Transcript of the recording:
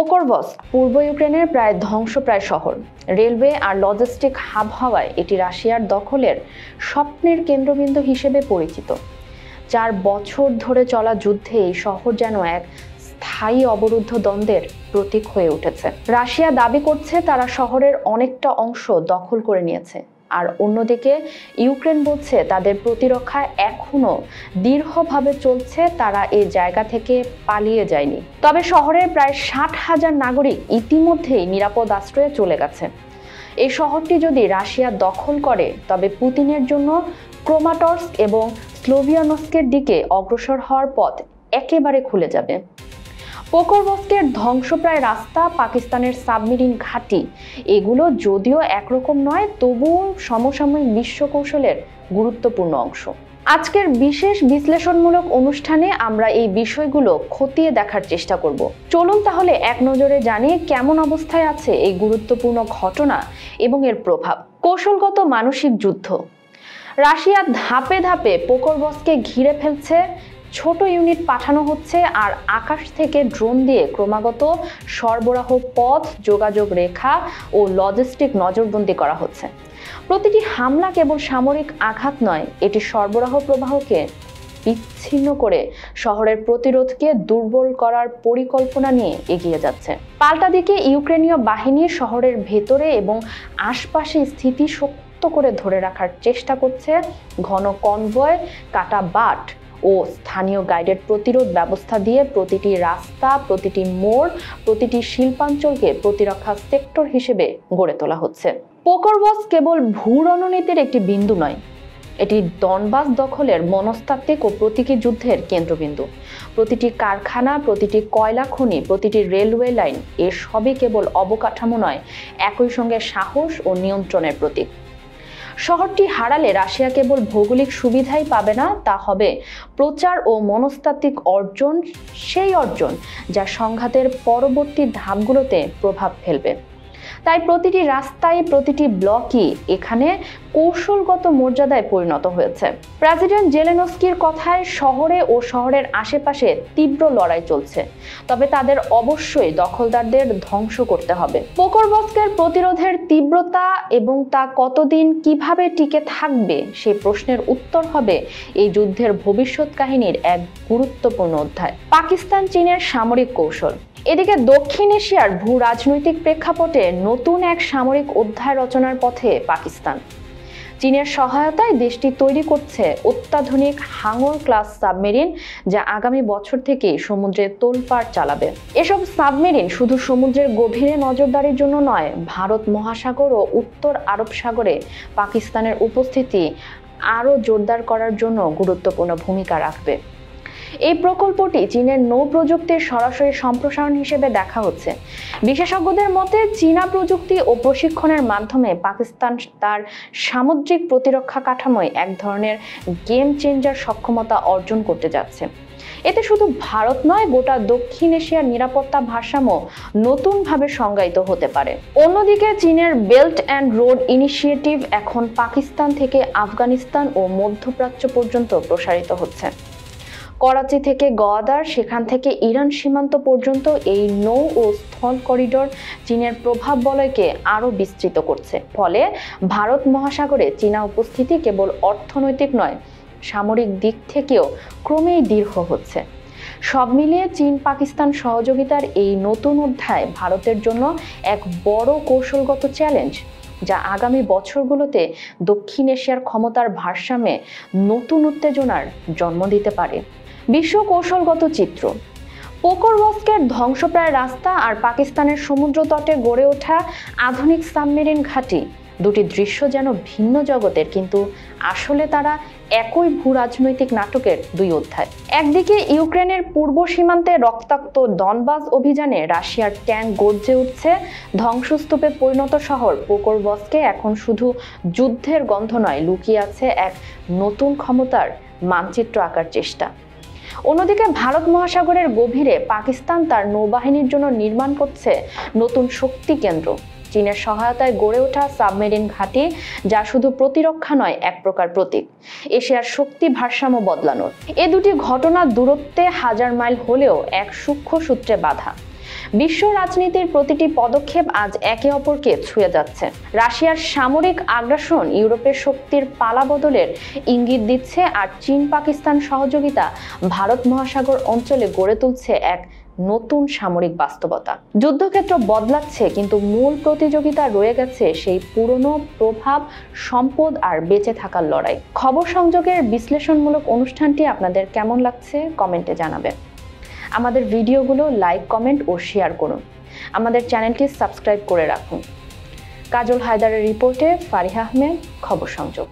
পোকরভস্ক পূর্ব ইউক্রেনের প্রায় ধ্বংসপ্রায় শহর। রেলওয়ে আর লজিস্টিক হাব হওয়ায় এটি রাশিয়ার দখলের স্বপ্নের কেন্দ্রবিন্দু হিসেবে পরিচিত। 4 বছর ধরে চলা যুদ্ধে এই শহর যেন এক স্থায়ী অবরুদ্ধ দ্বন্দ্বের প্রতীক হয়ে উঠেছে। রাশিয়া দাবি করছে তারা শহরের অনেকটা অংশ দখল করে নিয়েছে, আর অন্যদিকে ইউক্রেন বলছে তাদের প্রতিরক্ষা এখনো দৃঢ়ভাবে চলছে, তারা এই জায়গা থেকে পালিয়ে যায়নি। তবে শহরের প্রায় 60,000 নাগরিক ইতিমধ্যেই নিরাপদ আশ্রয়ে চলে গেছে। এই শহরটি যদি রাশিয়া দখল করে তবে পুতিনের জন্য ক্রামাটর্স্ক এবং স্লোভিয়ানস্কের দিকে অগ্রসর হওয়ার পথ একেবারে খুলে যাবে। পোকরভস্কের ধ্বংসপ্রায় রাস্তা, পাকিস্তানের সাবমেরিন ঘাঁটি, এগুলো যদিও একরকম নয়, তবুও সমসাময়িক বিশ্ব কৌশলের গুরুত্বপূর্ণ অংশ। আজকের বিশেষ বিশ্লেষণমূলক অনুষ্ঠানে আমরা এই বিষয়গুলো খতিয়ে দেখার চেষ্টা করব। চলুন তাহলে এক নজরে জানি কেমন অবস্থায় আছে এই গুরুত্বপূর্ণ ঘটনা এবং এর প্রভাব। কৌশলগত মানসিক যুদ্ধ। রাশিয়া ধাপে ধাপে পোকরভস্ককে ঘিরে ফেলছে। ছোট ইউনিট পাঠানো হচ্ছে আর আকাশ থেকে ড্রোন দিয়ে ক্রমাগত সরবরাহ পথ, যোগাযোগ রেখা ও লজিস্টিক নজরবন্দি করা হচ্ছে। প্রতিটি হামলা কেবল সামরিক আঘাত নয়, এটি সরবরাহ প্রবাহকে বিচ্ছিন্ন করে শহরের প্রতিরোধকে দুর্বল করার পরিকল্পনা নিয়ে এগিয়ে যাচ্ছে। পাল্টা দিকে ইউক্রেনীয় বাহিনী শহরের ভেতরে এবং আশপাশে স্থিতি শক্ত করে ধরে রাখার চেষ্টা করছে। ঘন কনভয়, কাটা বাট ও স্থানীয় গাইডেড প্রতিরোধ ব্যবস্থা দিয়ে প্রতিটি রাস্তা, প্রতিটি মোড়, প্রতিটি শিল্পাঞ্চলকে প্রতিরক্ষা সেক্টর হিসেবে গড়ে তোলা হচ্ছে। পোকরভস্ক কেবল ভূ রণনীতির একটি বিন্দু নয়, এটি ডনবাস দখলের মনস্তাত্ত্বিক ও প্রতীকী যুদ্ধের কেন্দ্রবিন্দু। প্রতিটি কারখানা, প্রতিটি কয়লা খনি, প্রতিটি রেলওয়ে লাইন, এর সবই কেবল অবকাঠামো নয়, একই সঙ্গে সাহস ও নিয়ন্ত্রণের প্রতীক। শহরটি হারালে রাশিয়া কেবল ভৌগোলিক সুবিধাই পাবে না, তা হবে প্রচার ও মনস্তাত্ত্বিক অর্জন, সেই অর্জন যা সংঘাতের পরবর্তী ধাপগুলোতে প্রভাব ফেলবে। তাই প্রতিটি রাস্তায়, প্রতিটি ব্লকই এখানে কৌশলগত মর্যাদায় পরিণত হয়েছে। প্রেসিডেন্ট জেলেনস্কির কথায় শহরে ও শহরের আশেপাশে তীব্র লড়াই চলছে, তবে তাদের অবশ্যই দখলদারদের ধ্বংস করতে হবে। পোকরভস্কের প্রতিরোধের তীব্রতা এবং তা কতদিন কিভাবে টিকে থাকবে সেই প্রশ্নের উত্তর হবে এই যুদ্ধের ভবিষ্যৎ কাহিনীর এক গুরুত্বপূর্ণ অধ্যায়। পাকিস্তান চীনের সামরিক কৌশল। এদিকে দক্ষিণ এশিয়ার ভূ রাজনৈতিক প্রেক্ষাপটে নতুন এক সামরিক অধ্যায় রচনার পথে পাকিস্তান। চীনের সহায়তায় দেশটি তৈরি করছে অত্যাধুনিক হাঙর ক্লাস সাবমেরিন, যা আগামী বছর থেকে সমুদ্রে তোলপাড় চালাবে। এসব সাবমেরিন শুধু সমুদ্রের গভীরে নজরদারির জন্য নয়, ভারত মহাসাগর ও উত্তর আরব সাগরে পাকিস্তানের উপস্থিতি আরও জোরদার করার জন্য গুরুত্বপূর্ণ ভূমিকা রাখবে। এই প্রকল্পটি চীনের নৌ প্রযুক্তির সরাসরি সম্প্রসারণ হিসেবে দেখা হচ্ছে। বিশেষজ্ঞদের মতে চীনা প্রযুক্তি ও প্রশিক্ষণের মাধ্যমে পাকিস্তান তার সামুদ্রিক প্রতিরক্ষা কাঠামোয় এক ধরনের গেম চেঞ্জার সক্ষমতা অর্জন করতে যাচ্ছে। এতে শুধু ভারত নয়, গোটা দক্ষিণ এশিয়ার নিরাপত্তা ভারসাম্য নতুনভাবে সংজ্ঞায়িত হতে পারে। অন্যদিকে চীনের বেল্ট অ্যান্ড রোড ইনিশিয়েটিভ এখন পাকিস্তান থেকে আফগানিস্তান ও মধ্যপ্রাচ্য পর্যন্ত প্রসারিত হচ্ছে। করাচি থেকে গোয়াদার, সেখান থেকে ইরান সীমান্ত পর্যন্ত এই নৌ ও স্থল করিডোর চীনের প্রভাব বলয়কে আরও বিস্তৃত করছে। ফলে ভারত মহাসাগরে চীনা উপস্থিতি কেবল অর্থনৈতিক নয়, সামরিক দিক থেকেও ক্রমেই দৃঢ় হচ্ছে। সব মিলিয়ে চীন পাকিস্তান সহযোগিতার এই নতুন অধ্যায় ভারতের জন্য এক বড় কৌশলগত চ্যালেঞ্জ, যা আগামী বছরগুলোতে দক্ষিণ এশিয়ার ক্ষমতার ভারসাম্যে নতুন উত্তেজনার জন্ম দিতে পারে। বিশ্ব কৌশলগত চিত্র। পোকরভস্কের ধ্বংসপ্রায় রাস্তা আর পাকিস্তানের সমুদ্র তটে গড়ে ওঠা আধুনিক সাবমেরিন ঘাঁটি, দুটি দৃশ্য যেন ভিন্ন জগতের, কিন্তু আসলে তারা একই ভূ রাজনৈতিক নাটকের দুই অধ্যায়। একদিকে ইউক্রেনের পূর্ব সীমান্তে রক্তাক্ত ডনবাস অভিযানে রাশিয়ার ট্যাঙ্ক গর্জে উঠছে, ধ্বংসস্তূপে পরিণত শহর পোকরভস্কে এখন শুধু যুদ্ধের গন্ধ নয়, লুকিয়ে আছে এক নতুন ক্ষমতার মানচিত্র আঁকার চেষ্টা। অন্যদিকে ভারত মহাসাগরের গভীরে পাকিস্তান তার নৌবাহিনীর জন্য নির্মাণ করছে নতুন শক্তি কেন্দ্র। চীনের সহায়তায় গড়ে ওঠা সাবমেরিন ঘাঁটি, যা শুধু প্রতিরক্ষা নয়, এক প্রকার প্রতীক এশিয়ার শক্তি ভারসাম্য বদলানোর। এ দুটি ঘটনা দূরত্বে হাজার মাইল হলেও এক সূক্ষ্ম সূত্রে বাঁধা। বিশ্ব রাজনীতির প্রতিটি পদক্ষেপ আজ একে অপরকে ছুঁয়ে যাচ্ছে। রাশিয়ার সামরিক আগ্রাসন ইউরোপের শক্তির পালাবদলের ইঙ্গিত দিচ্ছে, আর চীন পাকিস্তান সহযোগিতা ভারত মহাসাগর অঞ্চলে গড়ে তুলছে এক নতুন সামরিক বাস্তবতা। যুদ্ধক্ষেত্র বদলাচ্ছে, কিন্তু মূল প্রতিযোগিতা রয়ে গেছে সেই পুরনো প্রভাব, সম্পদ আর বেঁচে থাকার লড়াই। খবর সংযোগের বিশ্লেষণমূলক অনুষ্ঠানটি আপনাদের কেমন লাগছে কমেন্টে জানাবেন। আমাদের ভিডিওগুলো লাইক, কমেন্ট ও শেয়ার করুন। আমাদের চ্যানেলটি সাবস্ক্রাইব করে রাখুন। কাজল হায়দারের রিপোর্টে ফারিহা আহমেদ, খবর সংযোগ।